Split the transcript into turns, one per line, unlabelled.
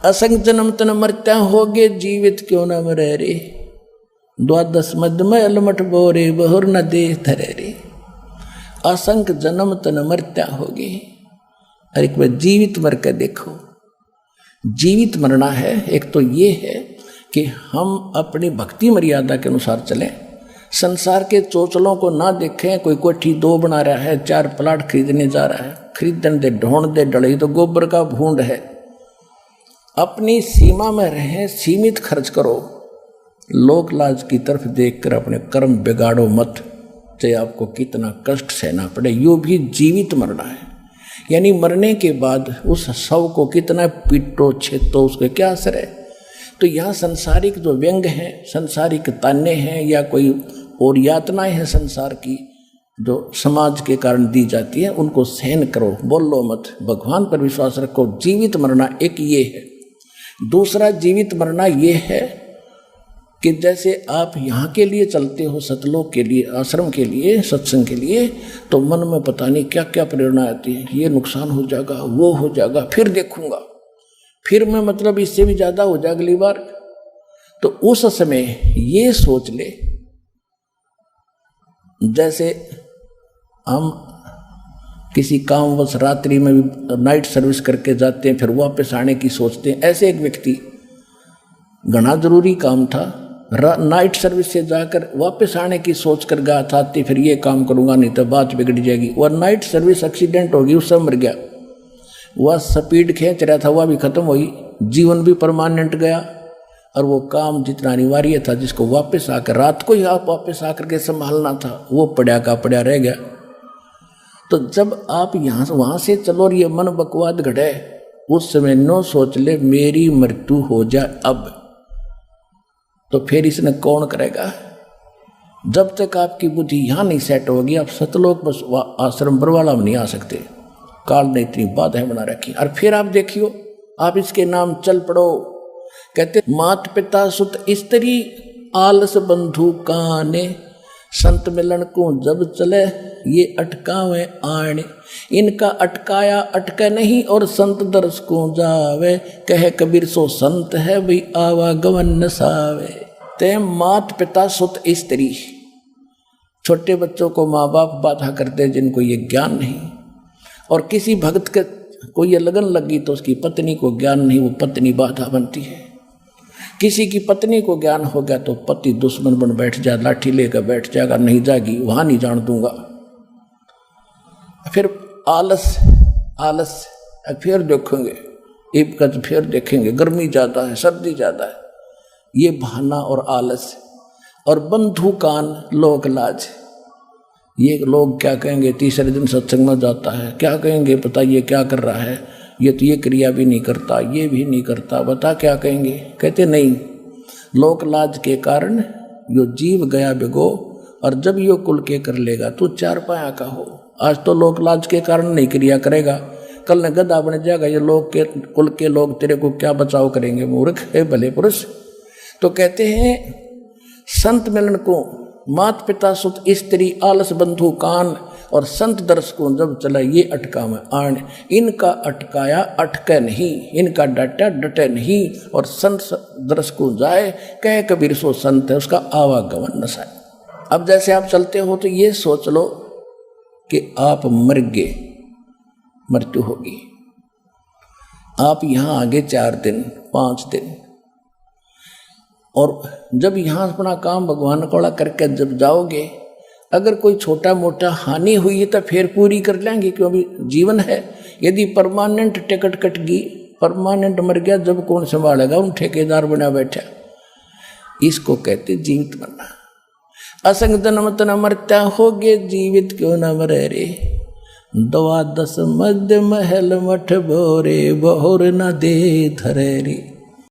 असंग जन्म तन मरत्या होगे जीवित क्यों न मरे रे, द्वादश मध्य में अलमठ बोरे बहुर न दे धरे रे। असंग जन्म तन मरत्या होगे, और एक बार जीवित मर के देखो। जीवित मरना है, एक तो ये है कि हम अपनी भक्ति मर्यादा के अनुसार चलें, संसार के चोचलों को ना देखें। कोई कोठी 2 बना रहा है, 4 प्लाट खरीदने जा रहा है, खरीदने दे ढोंड दे डले तो गोबर का भूंड है। अपनी सीमा में रहें, सीमित खर्च करो, लोक लाज की तरफ देखकर अपने कर्म बिगाड़ो मत, चाहे आपको कितना कष्ट सहना पड़े। यो भी जीवित मरना है, यानी मरने के बाद उस शव को कितना पीटो छेतो उसके क्या असर है। तो यहाँ संसारिक जो व्यंग हैं, संसारिक ताने हैं या कोई और यातनाएं हैं संसार की जो समाज के कारण दी जाती है, उनको सहन करो, बोलो मत, भगवान पर विश्वास रखो। जीवित मरना एक ये है। दूसरा जीवित मरना ये है कि जैसे आप यहाँ के लिए चलते हो, सतलोक के लिए, आश्रम के लिए, सत्संग के लिए, तो मन में पता नहीं क्या क्या प्रेरणा आती है, ये नुकसान हो जाएगा, वो हो जाएगा, फिर देखूंगा, फिर मैं मतलब इससे भी ज़्यादा हो जाए अगली बार। तो उस समय ये सोच ले, जैसे हम किसी कामवश रात्रि में भी नाइट सर्विस करके जाते हैं, फिर वापस आने की सोचते हैं। ऐसे एक व्यक्ति, घना जरूरी काम था, नाइट सर्विस से जाकर वापस आने की सोच कर गया था, फिर ये काम करूंगा नहीं तो बात बिगड़ जाएगी। वह नाइट सर्विस एक्सीडेंट होगी, उससे मर गया। वह स्पीड खींच रहा था, वह भी खत्म हुई, जीवन भी परमानेंट गया, और वो काम जितना अनिवार्य था, जिसको वापस आकर रात को ही आप वापस आकर के संभालना था, वो पड़ा का पड़ा रह गया। तो जब आप यहाँ वहाँ से चलो और ये मन बकवाद घटे, उस समय नो सोच ले मेरी मृत्यु हो जाए अब, तो फिर इसने कौन करेगा। जब तक आपकी बुद्धि यहाँ नहीं सेट होगी, आप सतलोक बस आश्रम बरवाला में नहीं आ सकते। काल ने इतनी बाधाएं बना रखी। और फिर आप देखियो, आप इसके नाम चल पड़ो। कहते मात पिता सुत स्त्री आलस बंधु काने, संत मिलन को जब चले ये अटकावे आने। इनका अटकाया अटके नहीं, और संत दर्श को जावे, कहे कबीर सो संत है भी आवागमन न सावे। ते मात पिता सुत स्त्री, छोटे बच्चों को माँ बाप बाधा करते जिनको ये ज्ञान नहीं, और किसी भक्त के को ये लगन लगी तो उसकी पत्नी को ज्ञान नहीं, वो पत्नी बाधा बनती है। किसी की पत्नी को ज्ञान हो गया तो पति दुश्मन बन बैठ जाए, लाठी लेकर बैठ जाएगा, नहीं जाएगी, वहां नहीं जान दूंगा। फिर आलस आलस, फिर देखेंगे इबकत, फिर देखेंगे गर्मी ज़्यादा है, सर्दी ज़्यादा है, ये बहाना और आलस। और बंधु कान लोक लाज, ये लोग क्या कहेंगे, तीसरे दिन सत्संग में जाता है, क्या कहेंगे पता ये क्या कर रहा है, ये तो ये क्रिया भी नहीं करता, ये भी नहीं करता, बता क्या कहेंगे। कहते नहीं, लोक लाज के कारण यो जीव गया बिगो, और जब यो कुल के कर लेगा तो 4 पाया का हो। आज तो लोक लाज के कारण नहीं क्रिया करेगा, कल न गधा बन जाएगा। ये लोग के कुल के लोग तेरे को क्या बचाव करेंगे, मूर्ख है भले पुरुष। तो कहते हैं संत मिलन को मात पिता सुत स्त्री आलस बंधु कान, और संत दर्श को जब चला ये अटका में आन। इनका अटकाया अटके नहीं, इनका डटा डटे नहीं, और संत दर्श को जाए, कहे कबीर सो संत है, उसका आवागमन न साए। अब जैसे आप चलते हो तो ये सोच लो कि आप मर गए, मृत्यु होगी, आप यहाँ आगे 4 दिन 5 दिन, और जब यहाँ अपना काम भगवान कोड़ा करके जब जाओगे, अगर कोई छोटा मोटा हानि हुई है तो फिर पूरी कर लेंगे, क्योंकि जीवन है। यदि परमानेंट टिकट कट गई, परमानेंट मर गया, जब कौन संभालेगा, उन ठेकेदार बना बैठा। इसको कहते जीवित मरना। असंग जन्म तन मरत्या होगे, जीवित क्यों न मरे रे, द्वादश मध्य महल मठ भोरे बहुर न दे धरे रे।